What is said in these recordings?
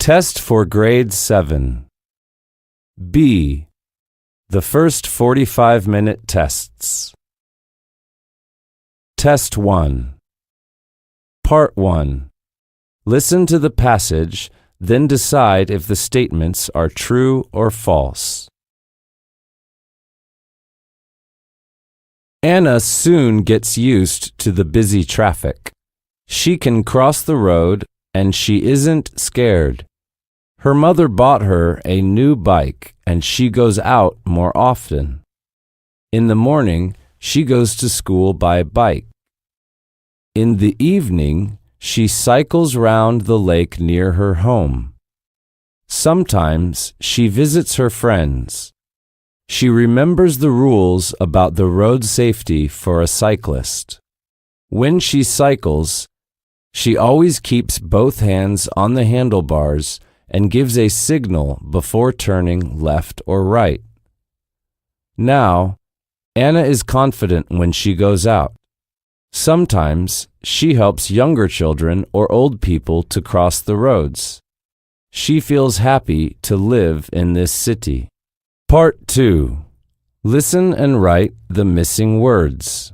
Test for Grade 7. B. The first 45-minute tests. Test 1. Part 1. Listen to the passage, then decide if the statements are true or false. Anna soon gets used to the busy traffic. She can cross the road and she isn't scared. Her mother bought her a new bike and she goes out more often. In the morning, she goes to school by bike. In the evening, she cycles round the lake near her home. Sometimes she visits her friends. She remembers the rules about the road safety for a cyclist. When she cycles, she always keeps both hands on the handlebars and gives a signal before turning left or right. Now, Anna is confident when she goes out. Sometimes she helps younger children or old people to cross the roads. She feels happy to live in this city. Part 2. Listen and write the missing words.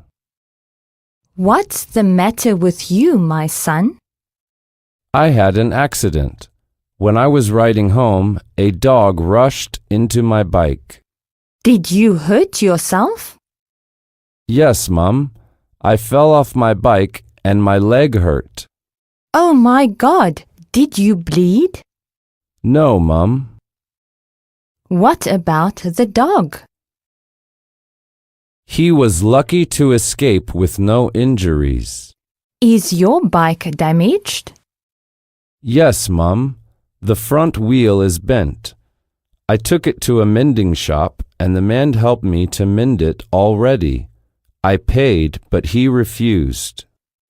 What's the matter with you, my son? I had an accident. When I was riding home, a dog rushed into my bike. Did you hurt yourself? Yes, Mum. I fell off my bike and my leg hurt. Oh my God, did you bleed? No, Mum. What about the dog? He was lucky to escape with no injuries. Is your bike damaged? Yes, Mum. The front wheel is bent. I took it to a mending shop and the man helped me to mend it already. I paid, but he refused.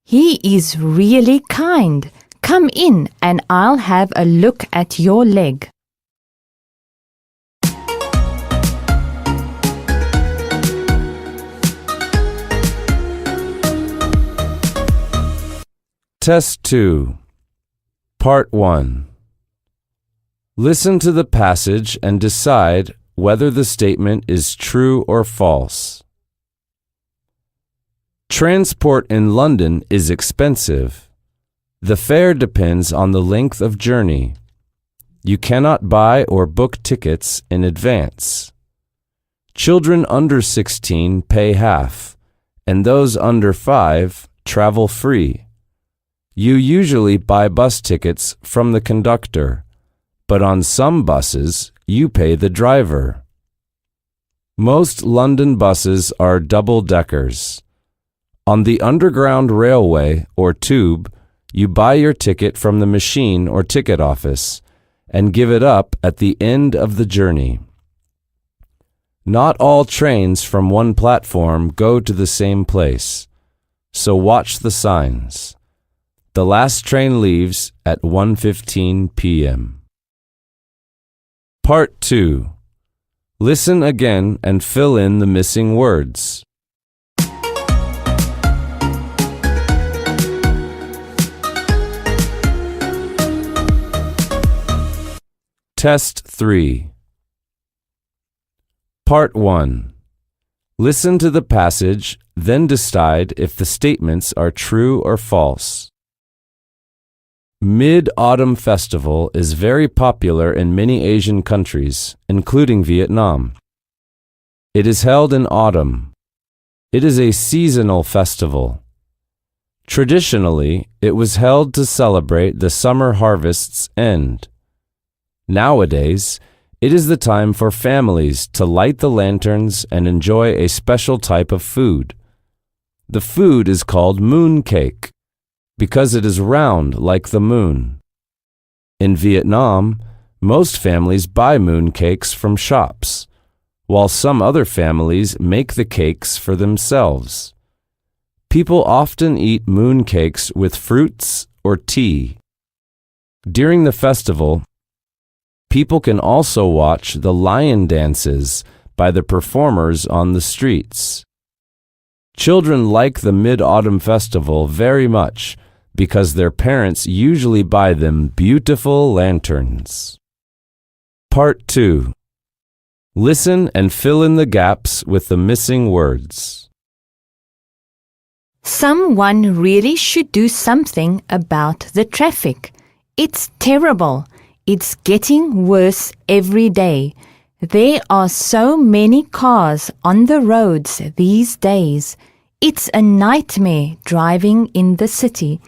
He is really kind. Come in and I'll have a look at your leg. Test 2. Part 1. Listen to the passage and decide whether the statement is true or false. Transport in London is expensive. The fare depends on the length of journey. You cannot buy or book tickets in advance. Children under 16 pay half, and those under 5 travel free. You usually buy bus tickets from the conductor, but on some buses, you pay the driver. Most London buses are double-deckers. On the Underground Railway or Tube, you buy your ticket from the machine or ticket office and give it up at the end of the journey. Not all trains from one platform go to the same place, so watch the signs. The last train leaves at 1:15 p.m. Part 2. Listen again and fill in the missing words. Test 3. Part 1. Listen to the passage, then decide if the statements are true or false. Mid-Autumn Festival is very popular in many Asian countries, including Vietnam. It is held in autumn. It is a seasonal festival. Traditionally, it was held to celebrate the summer harvest's end. Nowadays, it is the time for families to light the lanterns and enjoy a special type of food. The food is called moon cake, because it is round like the moon. In Vietnam, most families buy moon cakes from shops, while some other families make the cakes for themselves. People often eat moon cakes with fruits or tea. During the festival, people can also watch the lion dances by the performers on the streets. Children like the Mid-Autumn Festival very much because their parents usually buy them beautiful lanterns. Part 2. Listen and fill in the gaps with the missing words. Someone really should do something about the traffic. It's terrible. It's getting worse every day. There are so many cars on the roads these days. It's a nightmare driving in the city,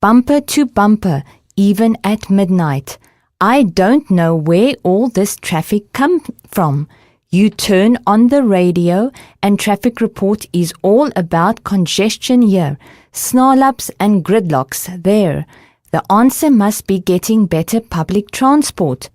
bumper to bumper, even at midnight. I don't know where all this traffic comes from. You turn on the radio and traffic report is all about congestion here, snarl-ups and gridlocks there. The answer must be getting better public transport.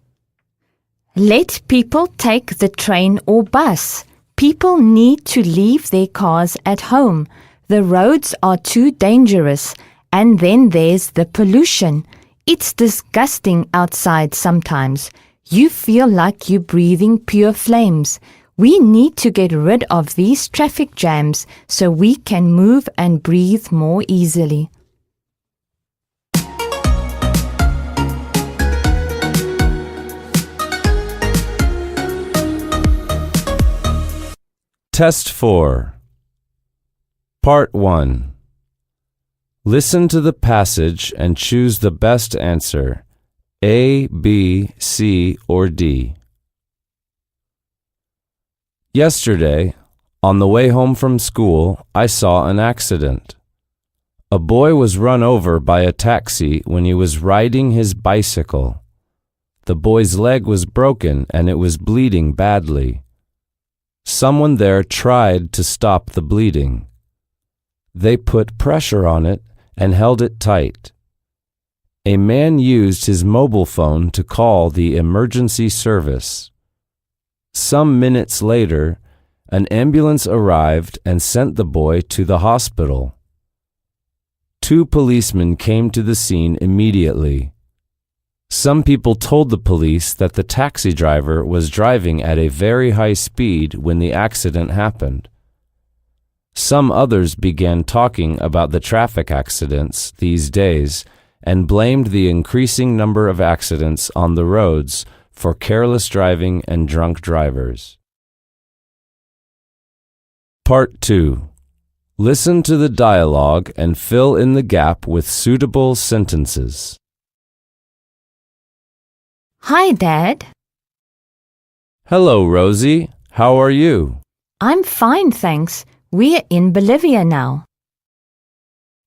Let people take the train or bus. People need to leave their cars at home. The roads are too dangerous. And then there's the pollution. It's disgusting outside sometimes. You feel like you're breathing pure flames. We need to get rid of these traffic jams so we can move and breathe more easily. Test 4. Part 1. Listen to the passage and choose the best answer, A, B, C, or D. Yesterday, on the way home from school, I saw an accident. A boy was run over by a taxi when he was riding his bicycle. The boy's leg was broken and it was bleeding badly. Someone there tried to stop the bleeding. They put pressure on it and held it tight. A man used his mobile phone to call the emergency service. Some minutes later, an ambulance arrived and sent the boy to the hospital. 2 policemen came to the scene immediately. Some people told the police that the taxi driver was driving at a very high speed when the accident happened. Some others began talking about the traffic accidents these days and blamed the increasing number of accidents on the roads for careless driving and drunk drivers. Part 2. Listen to the dialogue and fill in the gap with suitable sentences. Hi, Dad. Hello, Rosie. How are you? I'm fine, thanks. We're in Bolivia now.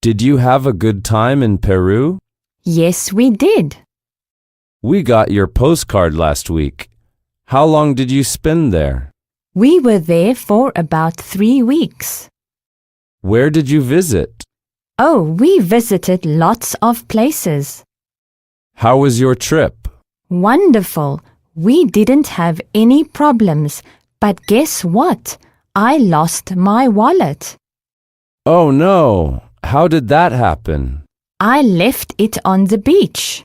Did you have a good time in Peru? Yes, we did. We got your postcard last week. How long did you spend there? We were there for about 3 weeks. Where did you visit? Oh, we visited lots of places. How was your trip? Wonderful. We didn't have any problems. But guess what? I lost my wallet. Oh no! How did that happen? I left it on the beach.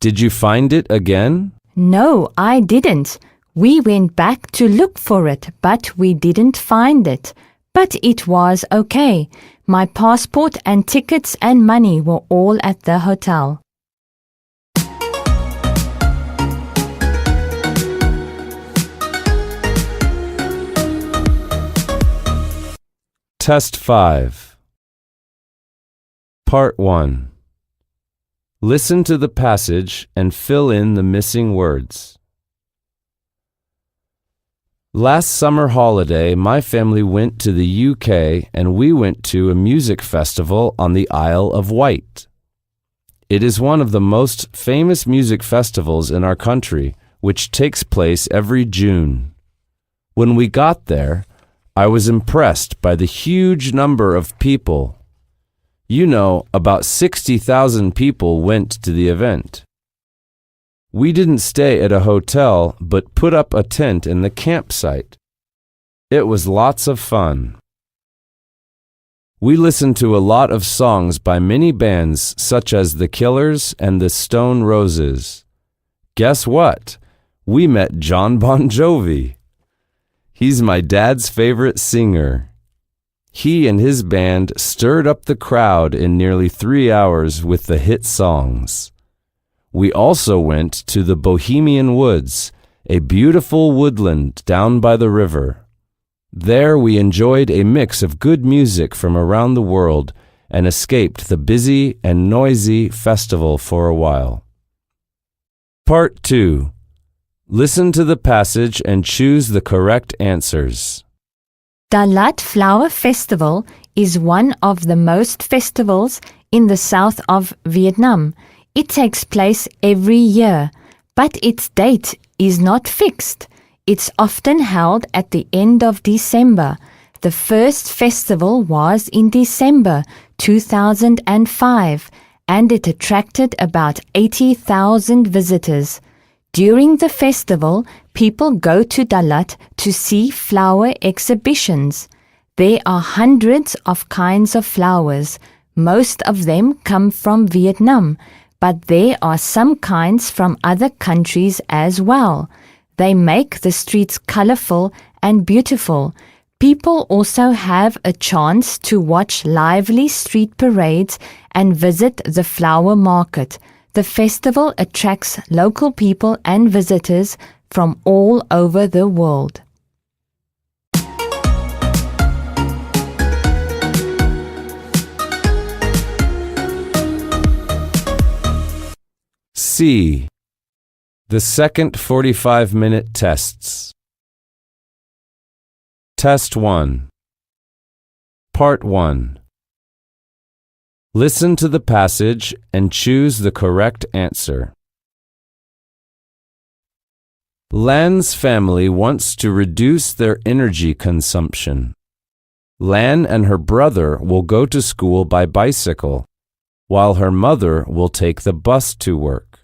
Did you find it again? No, I didn't. We went back to look for it, but we didn't find it. But it was okay. My passport and tickets and money were all at the hotel. Test 5. Part 1. Listen to the passage and fill in the missing words. Last summer holiday, my family went to the UK and we went to a music festival on the Isle of Wight. It is one of the most famous music festivals in our country, which takes place every June. When we got there, I was impressed by the huge number of people. You know, about 60,000 people went to the event. We didn't stay at a hotel, but put up a tent in the campsite. It was lots of fun. We listened to a lot of songs by many bands such as The Killers and the Stone Roses. Guess what? We met John Bon Jovi. He's my dad's favorite singer. He and his band stirred up the crowd in nearly 3 hours with the hit songs. We also went to the Bohemian Woods, a beautiful woodland down by the river. There we enjoyed a mix of good music from around the world and escaped the busy and noisy festival for a while. Part 2. Listen to the passage and choose the correct answers. Dalat Flower Festival is one of the most festivals in the south of Vietnam. It takes place every year, but its date is not fixed. It's often held at the end of December. The first festival was in December 2005, and it attracted about 80,000 visitors. During the festival, people go to Dalat to see flower exhibitions. There are hundreds of kinds of flowers. Most of them come from Vietnam, but there are some kinds from other countries as well. They make the streets colorful and beautiful. People also have a chance to watch lively street parades and visit the flower market. The festival attracts local people and visitors from all over the world. C. The second 45-minute tests. Test 1. Part 1. Listen to the passage and choose the correct answer. Lan's family wants to reduce their energy consumption. Lan and her brother will go to school by bicycle, while her mother will take the bus to work.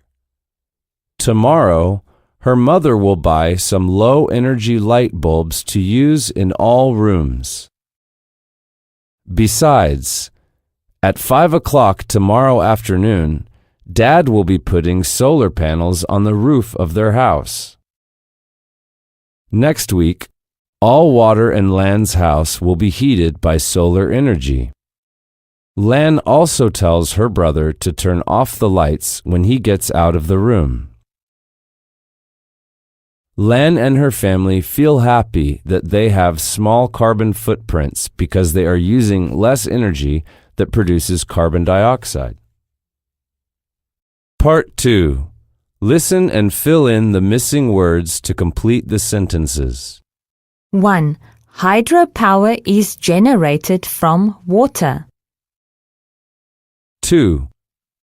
Tomorrow, her mother will buy some low-energy light bulbs to use in all rooms. Besides, at 5 o'clock tomorrow afternoon, Dad will be putting solar panels on the roof of their house. Next week, all water in Lan's house will be heated by solar energy. Lan also tells her brother to turn off the lights when he gets out of the room. Lan and her family feel happy that they have small carbon footprints because they are using less energy that produces carbon dioxide. Part 2. Listen and fill in the missing words to complete the sentences. 1. Hydropower is generated from water. 2.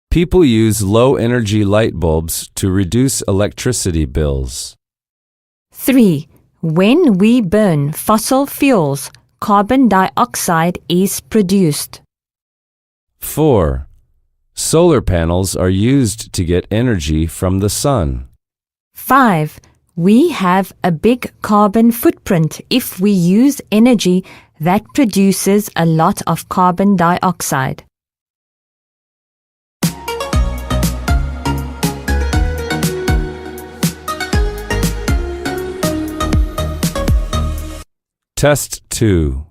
People use low-energy light bulbs to reduce electricity bills. 3. When we burn fossil fuels, carbon dioxide is produced. 4. Solar panels are used to get energy from the sun. 5. We have a big carbon footprint if we use energy that produces a lot of carbon dioxide. Test 2.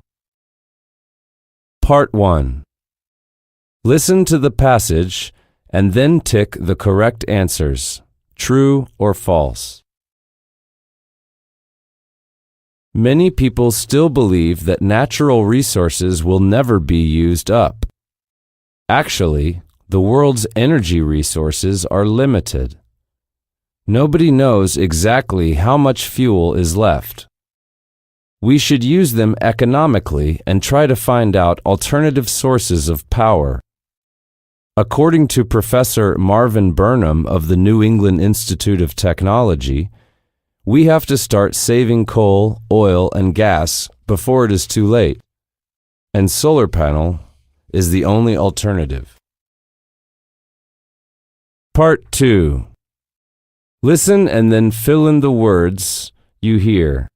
Part 1. Listen to the passage and then tick the correct answers, true or false. Many people still believe that natural resources will never be used up. Actually, the world's energy resources are limited. Nobody knows exactly how much fuel is left. We should use them economically and try to find out alternative sources of power. According to Professor Marvin Burnham of the New England Institute of Technology, we have to start saving coal, oil, and gas before it is too late, and solar panel is the only alternative. Part 2. Listen and then fill in the words you hear.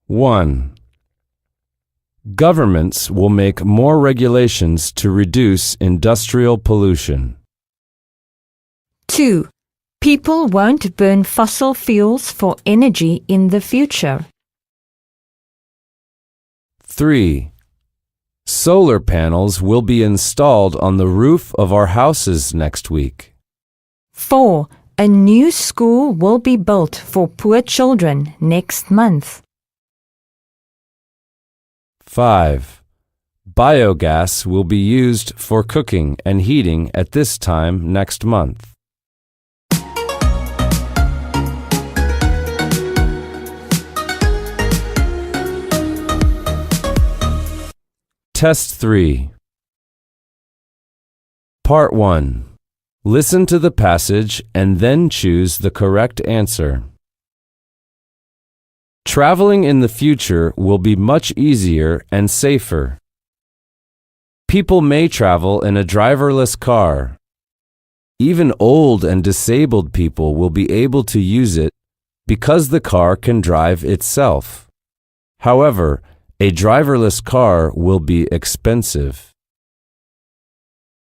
1. Governments will make more regulations to reduce industrial pollution. 2. People won't burn fossil fuels for energy in the future. 3. Solar panels will be installed on the roof of our houses next week. 4. A new school will be built for poor children next month. 5. Biogas will be used for cooking and heating at this time next month. Test 3. Part 1. Listen to the passage and then choose the correct answer. Traveling in the future will be much easier and safer. People may travel in a driverless car. Even old and disabled people will be able to use it because the car can drive itself. However, a driverless car will be expensive.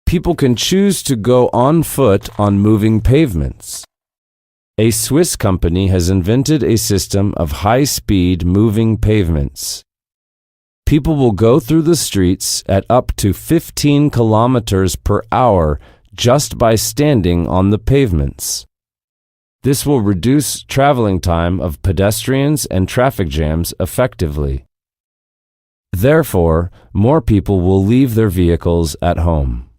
People can choose to go on foot on moving pavements. A Swiss company has invented a system of high-speed moving pavements. People will go through the streets at up to 15 kilometers per hour just by standing on the pavements. This will reduce traveling time of pedestrians and traffic jams effectively. Therefore, more people will leave their vehicles at home.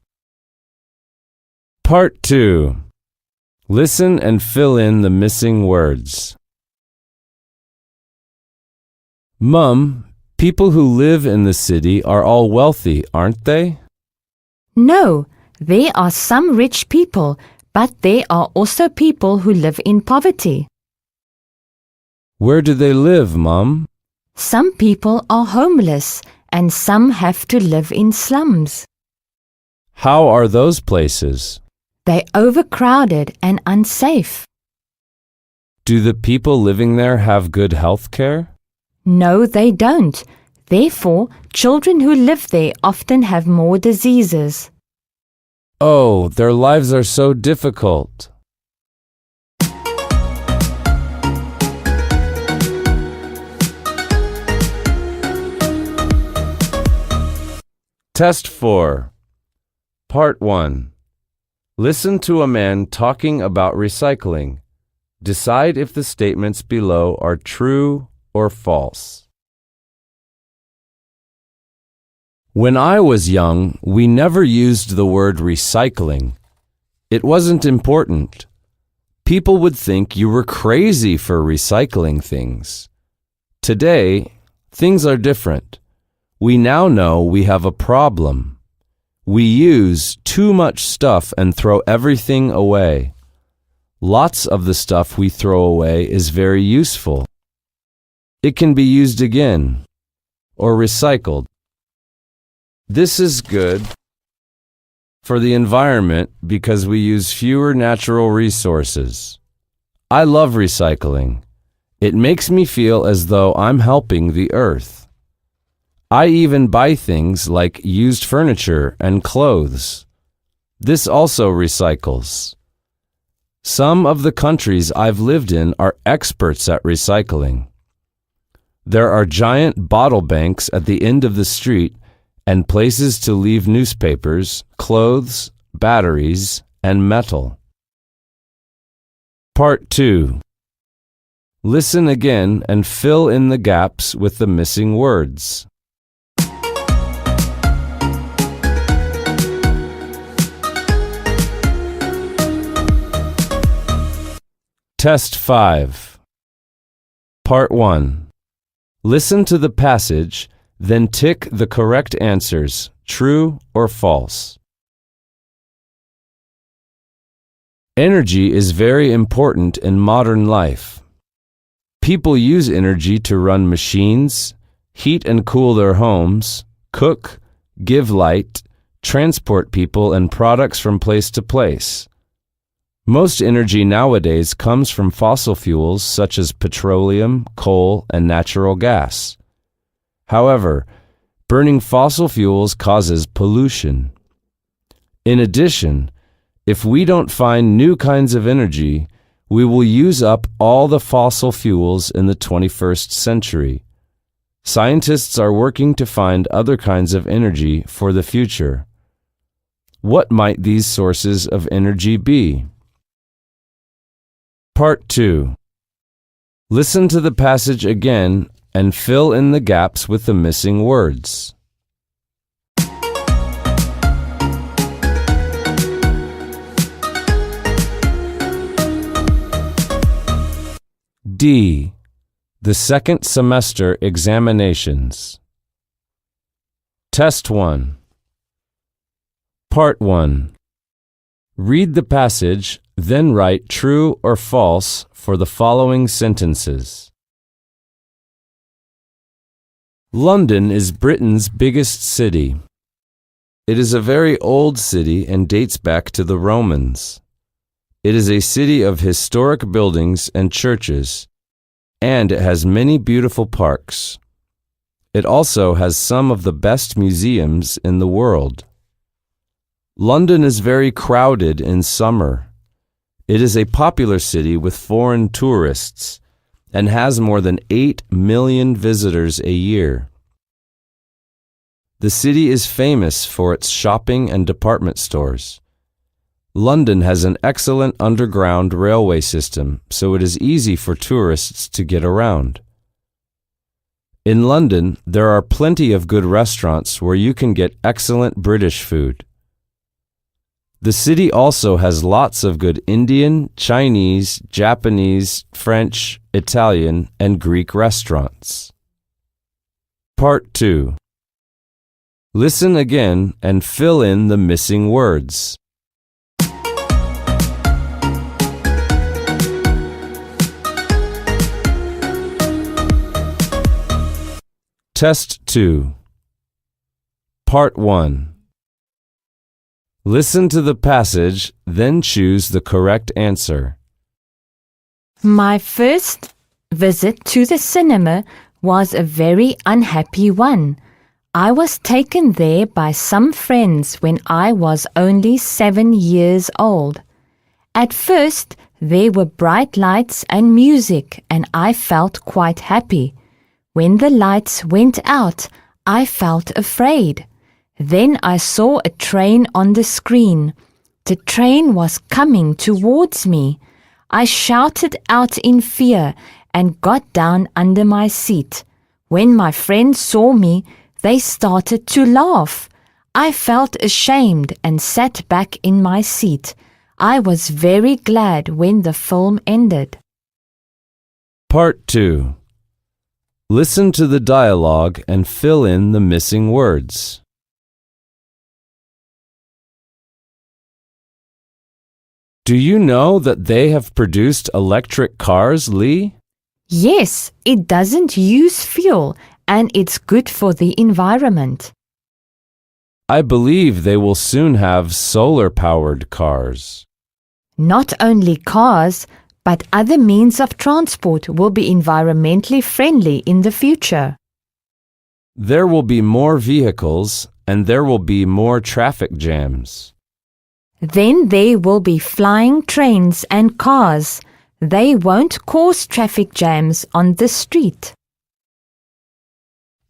Part 2. Listen and fill in the missing words. Mum, people who live in the city are all wealthy, aren't they? No, there are some rich people, but there are also people who live in poverty. Where do they live, Mum? Some people are homeless and some have to live in slums. How are those places? They're overcrowded and unsafe. Do the people living there have good health care? No, they don't. Therefore, children who live there often have more diseases. Oh, their lives are so difficult. Test 4. Part 1. Listen to a man talking about recycling. Decide if the statements below are true or false. When I was young, we never used the word recycling. It wasn't important. People would think you were crazy for recycling things. Today, things are different. We now know we have a problem. We use too much stuff and throw everything away. Lots of the stuff we throw away is very useful. It can be used again or recycled. This is good for the environment because we use fewer natural resources. I love recycling. It makes me feel as though I'm helping the earth. I even buy things like used furniture and clothes. This also recycles. Some of the countries I've lived in are experts at recycling. There are giant bottle banks at the end of the street and places to leave newspapers, clothes, batteries, and metal. Part 2. Listen again and fill in the gaps with the missing words. Test 5. Part 1. Listen to the passage, then tick the correct answers, true or false. Energy is very important in modern life. People use energy to run machines, heat and cool their homes, cook, give light, transport people and products from place to place. Most energy nowadays comes from fossil fuels such as petroleum, coal, and natural gas. However, burning fossil fuels causes pollution. In addition, if we don't find new kinds of energy, we will use up all the fossil fuels in the 21st century. Scientists are working to find other kinds of energy for the future. What might these sources of energy be? Part 2. Listen to the passage again and fill in the gaps with the missing words. D. The second semester examinations. Test 1. Part 1. Read the passage, then write true or false for the following sentences. London is Britain's biggest city. It is a very old city and dates back to the Romans. It is a city of historic buildings and churches, and it has many beautiful parks. It also has some of the best museums in the world. London is very crowded in summer. It is a popular city with foreign tourists and has more than 8 million visitors a year. The city is famous for its shopping and department stores. London has an excellent underground railway system, so it is easy for tourists to get around. In London, there are plenty of good restaurants where you can get excellent British food. The city also has lots of good Indian, Chinese, Japanese, French, Italian, and Greek restaurants. Part 2. Listen again and fill in the missing words. Test 2. Part 1. Listen to the passage, then choose the correct answer. My first visit to the cinema was a very unhappy one. I was taken there by some friends when I was only 7 years old. At first, there were bright lights and music, and I felt quite happy. When the lights went out, I felt afraid. Then I saw a train on the screen. The train was coming towards me. I shouted out in fear and got down under my seat. When my friends saw me, they started to laugh. I felt ashamed and sat back in my seat. I was very glad when the film ended. Part 2. Listen to the dialogue and fill in the missing words. Do you know that they have produced electric cars, Lee? Yes, it doesn't use fuel and it's good for the environment. I believe they will soon have solar-powered cars. Not only cars, but other means of transport will be environmentally friendly in the future. There will be more vehicles and there will be more traffic jams. Then there will be flying trains and cars. They won't cause traffic jams on the street.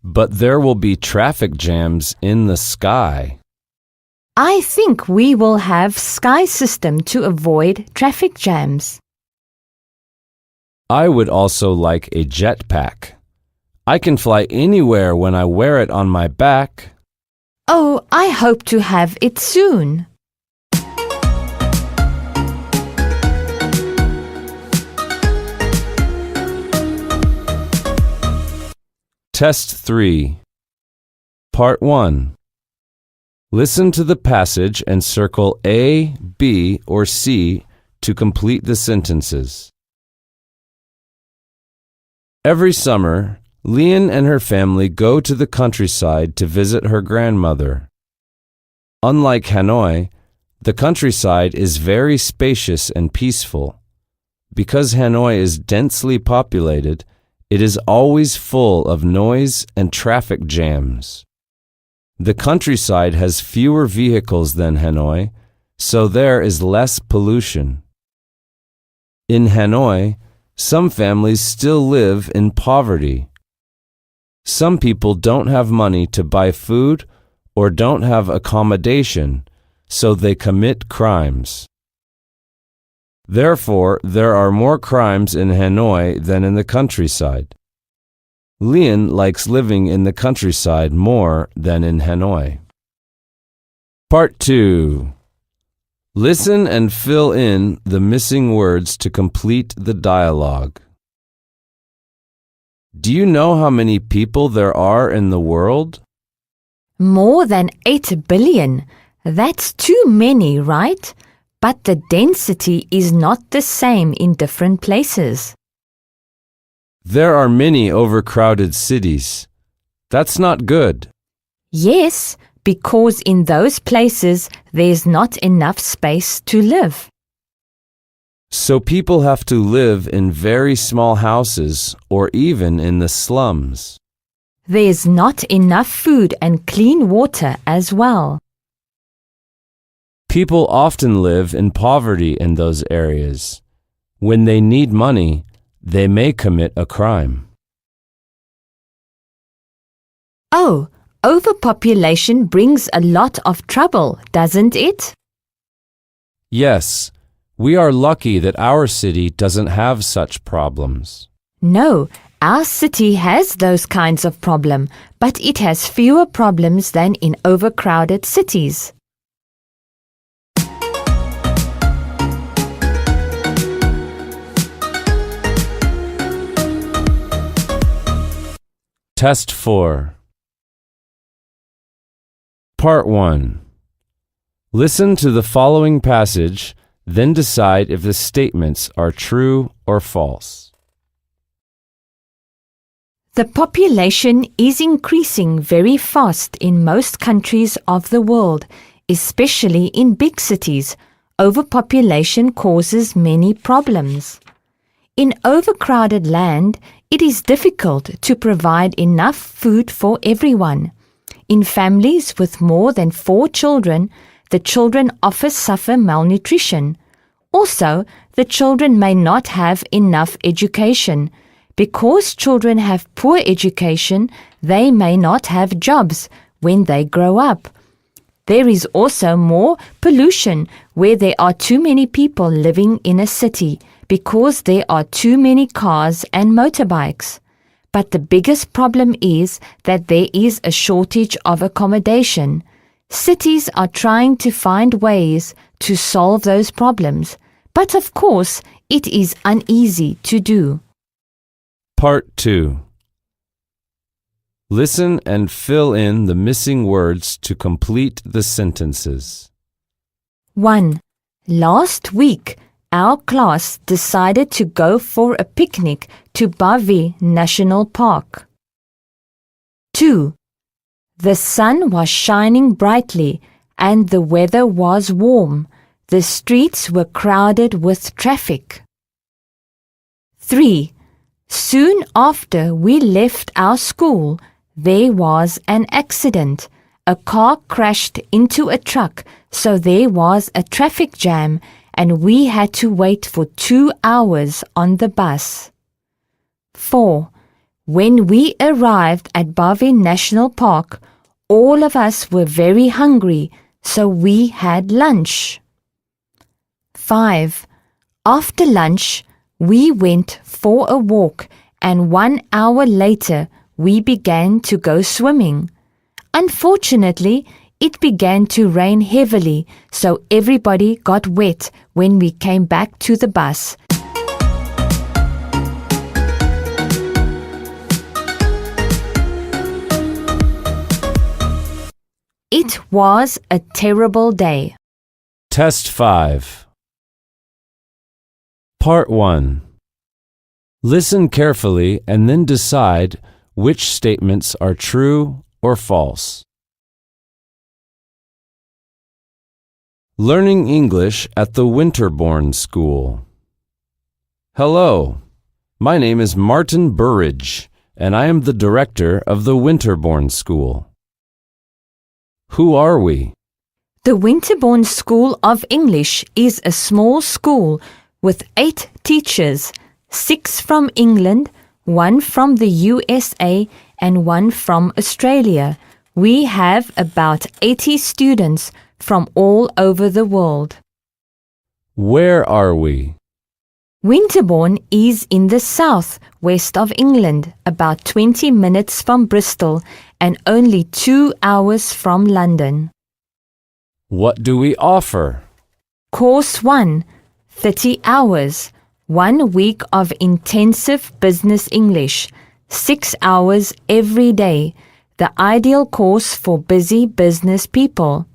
But there will be traffic jams in the sky. I think we will have sky system to avoid traffic jams. I would also like a jetpack. I can fly anywhere when I wear it on my back. Oh, I hope to have it soon. Test 3. Part 1. Listen to the passage and circle A, B, or C to complete the sentences. Every summer, Leon and her family go to the countryside to visit her grandmother. Unlike Hanoi, the countryside is very spacious and peaceful. Because Hanoi is densely populated, it is always full of noise and traffic jams. The countryside has fewer vehicles than Hanoi, so there is less pollution. In Hanoi, some families still live in poverty. Some people don't have money to buy food or don't have accommodation, so they commit crimes. Therefore, there are more crimes in Hanoi than in the countryside. Lian likes living in the countryside more than in Hanoi. Part 2. Listen and fill in the missing words to complete the dialogue. Do you know how many people there are in the world? More than 8 billion. That's too many, right? But the density is not the same in different places. There are many overcrowded cities. That's not good. Yes, because in those places there's not enough space to live. So people have to live in very small houses or even in the slums. There's not enough food and clean water as well. People often live in poverty in those areas. When they need money, they may commit a crime. Oh, overpopulation brings a lot of trouble, doesn't it? Yes, we are lucky that our city doesn't have such problems. No, our city has those kinds of problems, but it has fewer problems than in overcrowded cities. Test 4. Part 1. Listen to the following passage, then decide if the statements are true or false. The population is increasing very fast in most countries of the world, especially in big cities. Overpopulation causes many problems. In overcrowded land, it is difficult to provide enough food for everyone. In families with more than 4 children, the children often suffer malnutrition. Also, the children may not have enough education. Because children have poor education, they may not have jobs when they grow up. There is also more pollution where there are too many people living in a city because there are too many cars and motorbikes. But the biggest problem is that there is a shortage of accommodation. Cities are trying to find ways to solve those problems, but of course it is uneasy to do. Part 2. Listen and fill in the missing words to complete the sentences. 1. Last week, our class decided to go for a picnic to Bavi National Park. 2. The sun was shining brightly and the weather was warm. The streets were crowded with traffic. 3. Soon after we left our school, there was an accident. A car crashed into a truck, so there was a traffic jam and we had to wait for 2 hours on the bus. 4. When we arrived at Bavi National Park, all of us were very hungry, so we had lunch. 5. After lunch, we went for a walk and 1 hour later we began to go swimming. Unfortunately, it began to rain heavily, so everybody got wet when we came back to the bus. It was a terrible day. Test 5. Part 1. Listen carefully and then decide which statements are true or false. Learning English at the Winterbourne School. Hello, my name is Martin Burridge, and I am the director of the Winterbourne School. Who are we? The Winterbourne School of English is a small school with 8 teachers, 6 from England, 1 from the USA, and one from Australia. We have about 80 students from all over the world. Where are we? Winterbourne is in the south west of England, about 20 minutes from Bristol and only 2 hours from London. What do we offer? Course 1, 30 hours, 1 week of intensive business English, 6 hours every day, the ideal course for busy business people.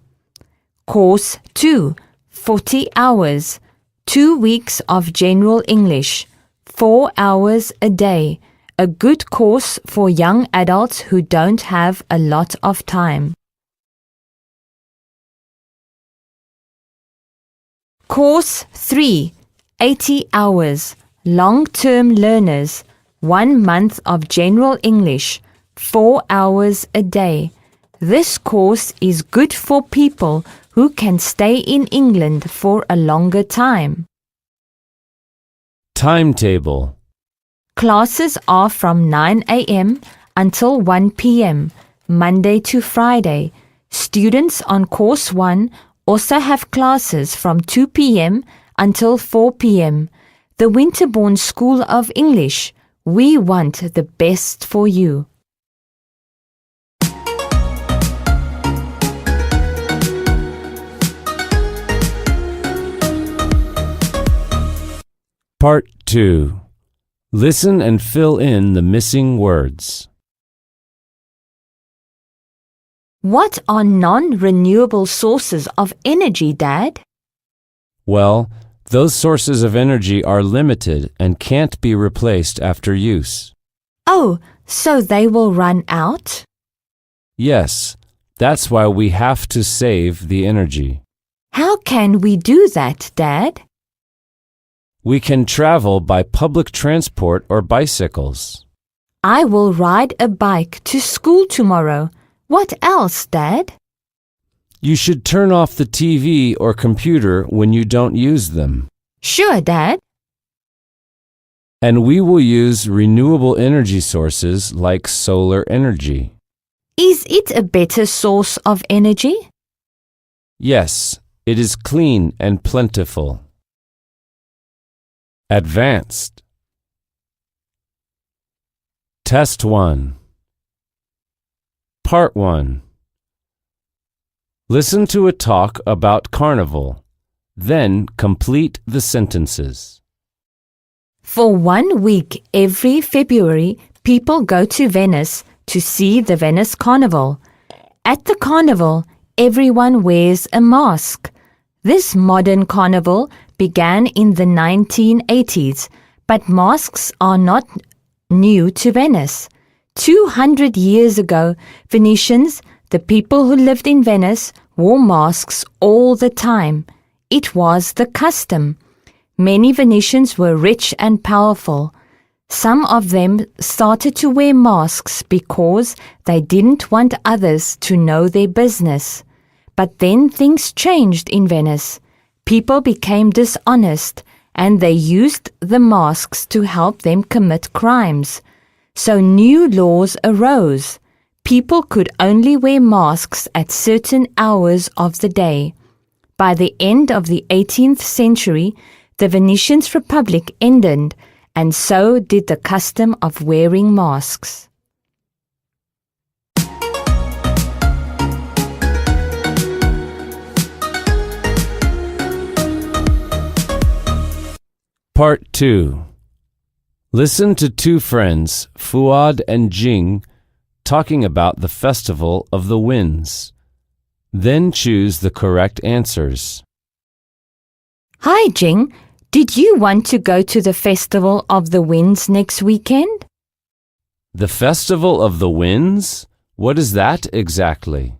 Course 2, 40 hours, 2 weeks of general English, 4 hours a day, a good course for young adults who don't have a lot of time. Course 3, 80 hours, long-term learners, 1 month of general English, 4 hours a day. This course is good for people who can stay in England for a longer time. Timetable. Classes are from 9 a.m. until 1 p.m., Monday to Friday. Students on Course 1 also have classes from 2 p.m. until 4 p.m. The Winterbourne School of English. We want the best for you. Part 2. Listen and fill in the missing words. What are non-renewable sources of energy, Dad? Well, those sources of energy are limited and can't be replaced after use. Oh, so they will run out? Yes, that's why we have to save the energy. How can we do that, Dad? We can travel by public transport or bicycles. I will ride a bike to school tomorrow. What else, Dad? You should turn off the TV or computer when you don't use them. Sure, Dad. And we will use renewable energy sources like solar energy. Is it a better source of energy? Yes, it is clean and plentiful. Advanced. Test 1. Part 1. Listen to a talk about carnival. Then complete the sentences. For 1 week every February, people go to Venice to see the Venice Carnival. At the carnival, everyone wears a mask. This modern carnival began in the 1980s, but masks are not new to Venice. 200 years ago, Venetians, the people who lived in Venice, wore masks all the time. It was the custom. Many Venetians were rich and powerful. Some of them started to wear masks because they didn't want others to know their business. But then things changed in Venice. People became dishonest and they used the masks to help them commit crimes. So new laws arose. People could only wear masks at certain hours of the day. By the end of the 18th century, the Venetian Republic ended, and so did the custom of wearing masks. Part 2. Listen to two friends, Fuad and Jing, talking about the Festival of the Winds. Then choose the correct answers. Hi, Jing. Did you want to go to the Festival of the Winds next weekend? The Festival of the Winds? What is that exactly?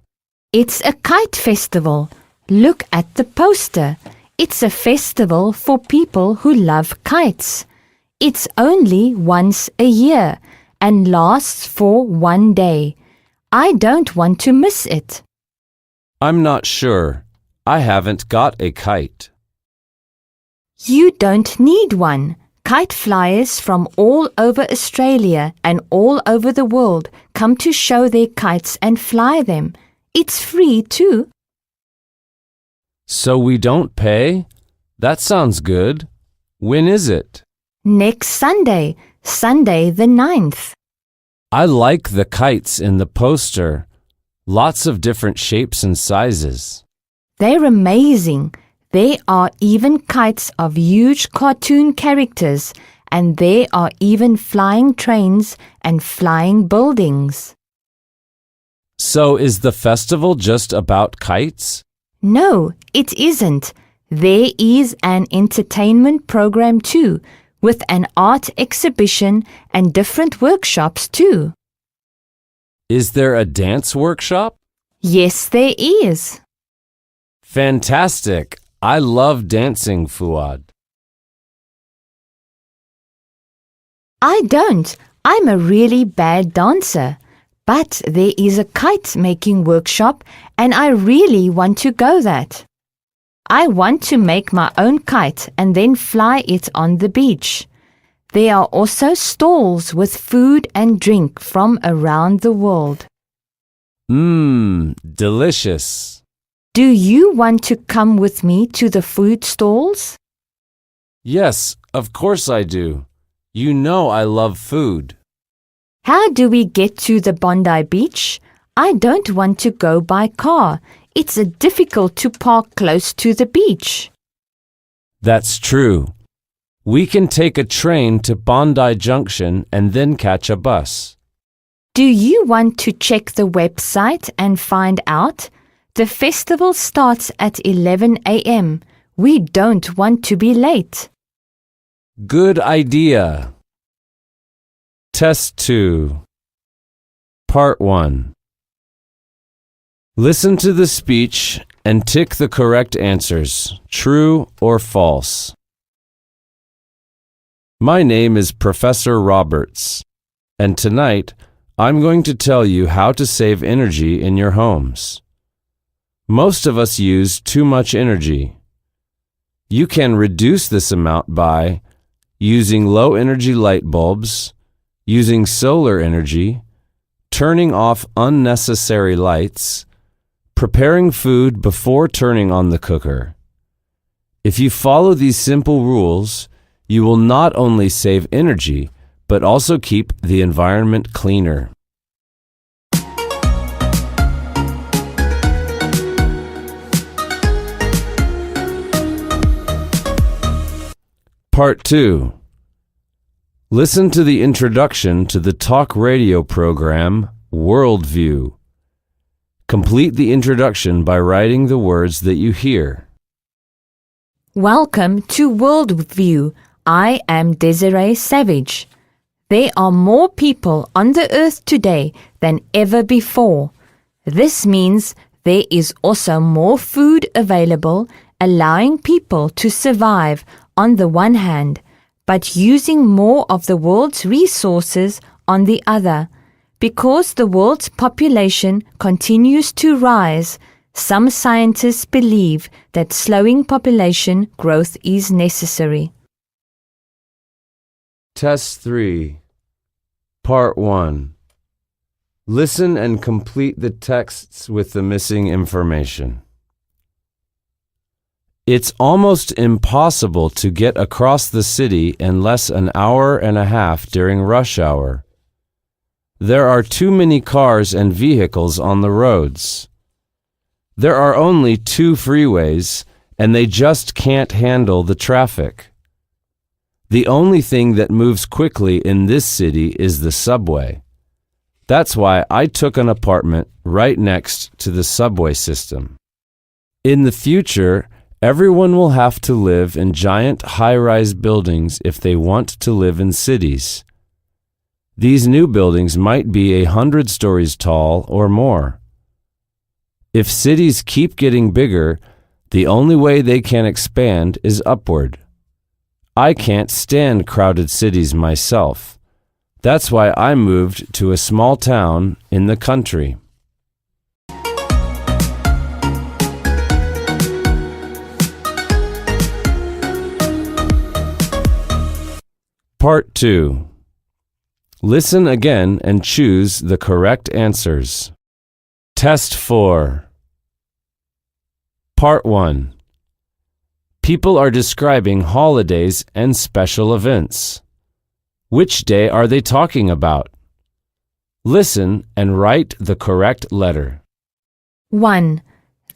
It's a kite festival. Look at the poster. It's a festival for people who love kites. It's only once a year and lasts for 1 day. I don't want to miss it. I'm not sure. I haven't got a kite. You don't need one. Kite flyers from all over Australia and all over the world come to show their kites and fly them. It's free too. So we don't pay? That sounds good. When is it? Next Sunday, Sunday the 9th. I like the kites in the poster. Lots of different shapes and sizes. They're amazing. There are even kites of huge cartoon characters, and there are even flying trains and flying buildings. So is the festival just about kites? No, it isn't. There is an entertainment program too, with an art exhibition and different workshops too. Is there a dance workshop? Yes, there is. Fantastic! I love dancing, Fuad. I don't. I'm a really bad dancer. But there is a kite making workshop and I really want to go that. I want to make my own kite and then fly it on the beach. There are also stalls with food and drink from around the world. Delicious. Do you want to come with me to the food stalls? Yes, of course I do. You know I love food. How do we get to the Bondi Beach? I don't want to go by car. It's difficult to park close to the beach. That's true. We can take a train to Bondi Junction and then catch a bus. Do you want to check the website and find out? The festival starts at 11 a.m. We don't want to be late. Good idea. Test 2. Part 1. Listen to the speech and tick the correct answers, true or false. My name is Professor Roberts, and tonight I'm going to tell you how to save energy in your homes. Most of us use too much energy. You can reduce this amount by using low-energy light bulbs, using solar energy, turning off unnecessary lights, preparing food before turning on the cooker. If you follow these simple rules, you will not only save energy, but also keep the environment cleaner. Part 2. Listen to the introduction to the talk radio program, Worldview. Complete the introduction by writing the words that you hear. Welcome to Worldview. I am Desiree Savage. There are more people on the earth today than ever before. This means there is also more food available, allowing people to survive on the one hand, but using more of the world's resources on the other. Because the world's population continues to rise, some scientists believe that slowing population growth is necessary. Test 3. Part 1. Listen and complete the texts with the missing information. It's almost impossible to get across the city in less than an hour and a half during rush hour. There are too many cars and vehicles on the roads. There are only 2 freeways, and they just can't handle the traffic. The only thing that moves quickly in this city is the subway. That's why I took an apartment right next to the subway system. In the future, everyone will have to live in giant high-rise buildings if they want to live in cities. These new buildings might be 100 stories tall or more. If cities keep getting bigger, the only way they can expand is upward. I can't stand crowded cities myself. That's why I moved to a small town in the country. Part 2. Listen again and choose the correct answers. Test 4. Part 1. People are describing holidays and special events. Which day are they talking about? Listen and write the correct letter. 1.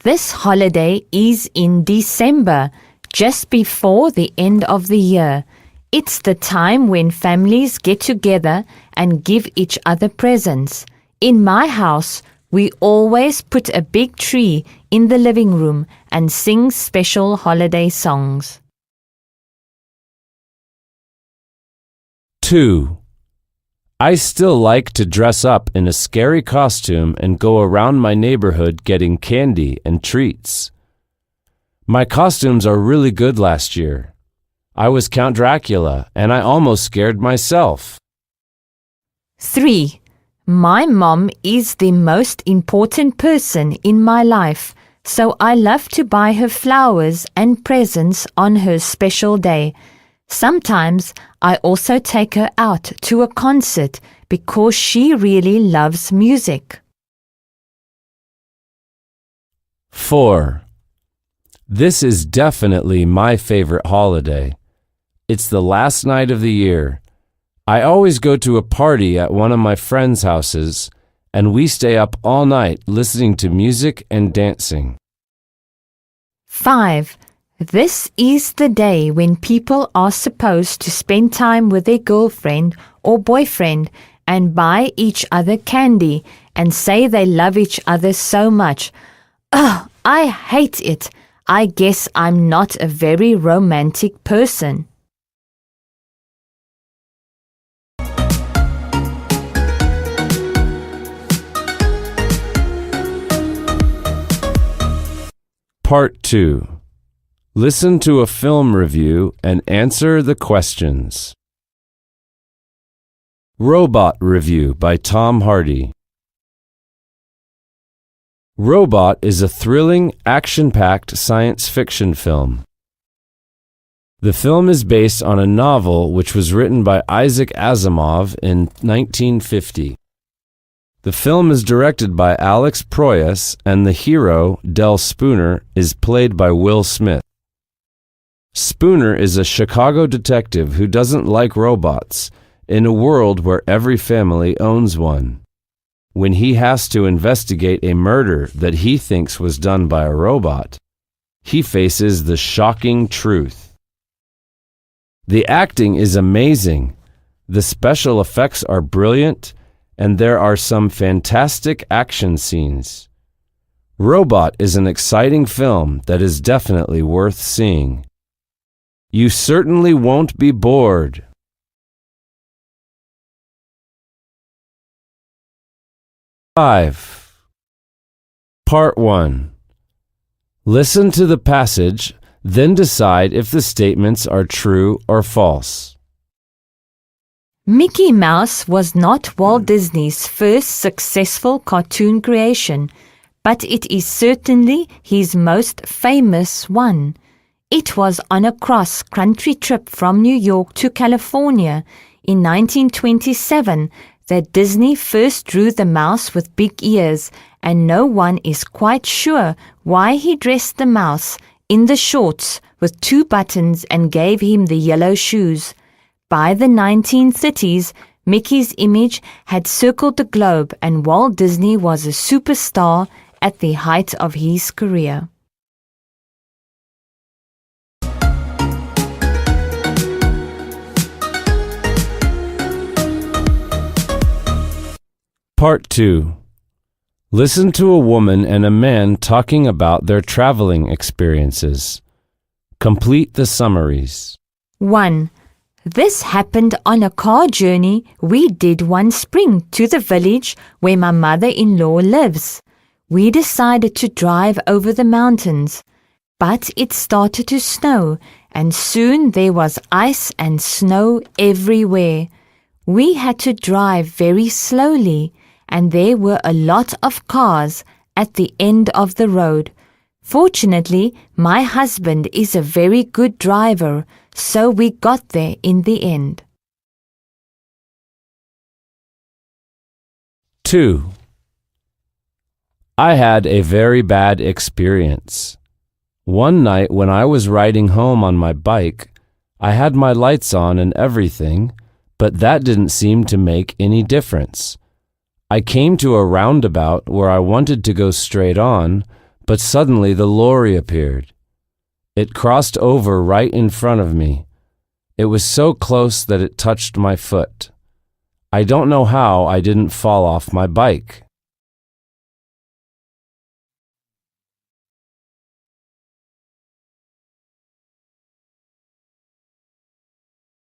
This holiday is in December, just before the end of the year. It's the time when families get together and give each other presents. In my house, we always put a big tree in the living room and sing special holiday songs. 2. I still like to dress up in a scary costume and go around my neighborhood getting candy and treats. My costumes are really good last year. I was Count Dracula and I almost scared myself. 3. My mom is the most important person in my life, so I love to buy her flowers and presents on her special day. Sometimes I also take her out to a concert because she really loves music. 4. This is definitely my favorite holiday. It's the last night of the year. I always go to a party at one of my friends' houses, and we stay up all night listening to music and dancing. 5. This is the day when people are supposed to spend time with their girlfriend or boyfriend and buy each other candy and say they love each other so much. Ugh, I hate it. I guess I'm not a very romantic person. Part 2. Listen to a film review and answer the questions. Robot Review by Tom Hardy. Robot is a thrilling, action-packed science fiction film. The film is based on a novel which was written by Isaac Asimov in 1950. The film is directed by Alex Proyas, and the hero, Del Spooner, is played by Will Smith. Spooner is a Chicago detective who doesn't like robots in a world where every family owns one. When he has to investigate a murder that he thinks was done by a robot, he faces the shocking truth. The acting is amazing, the special effects are brilliant, and there are some fantastic action scenes. Robot is an exciting film that is definitely worth seeing. You certainly won't be bored. Five. Part 1. Listen to the passage, then decide if the statements are true or false. Mickey Mouse was not Walt Disney's first successful cartoon creation, but it is certainly his most famous one. It was on a cross-country trip from New York to California in 1927 that Disney first drew the mouse with big ears, and no one is quite sure why he dressed the mouse in the shorts with 2 buttons and gave him the yellow shoes. By the 1930s, Mickey's image had circled the globe and Walt Disney was a superstar at the height of his career. Part 2. Listen to a woman and a man talking about their traveling experiences. Complete the summaries. 1. This happened on a car journey we did one spring to the village where my mother-in-law lives. We decided to drive over the mountains, but it started to snow and soon there was ice and snow everywhere. We had to drive very slowly and there were a lot of cars at the end of the road. Fortunately, my husband is a very good driver, so we got there in the end. 2. I had a very bad experience. One night when I was riding home on my bike, I had my lights on and everything, but that didn't seem to make any difference. I came to a roundabout where I wanted to go straight on, but suddenly the lorry appeared. It crossed over right in front of me. It was so close that it touched my foot. I don't know how I didn't fall off my bike.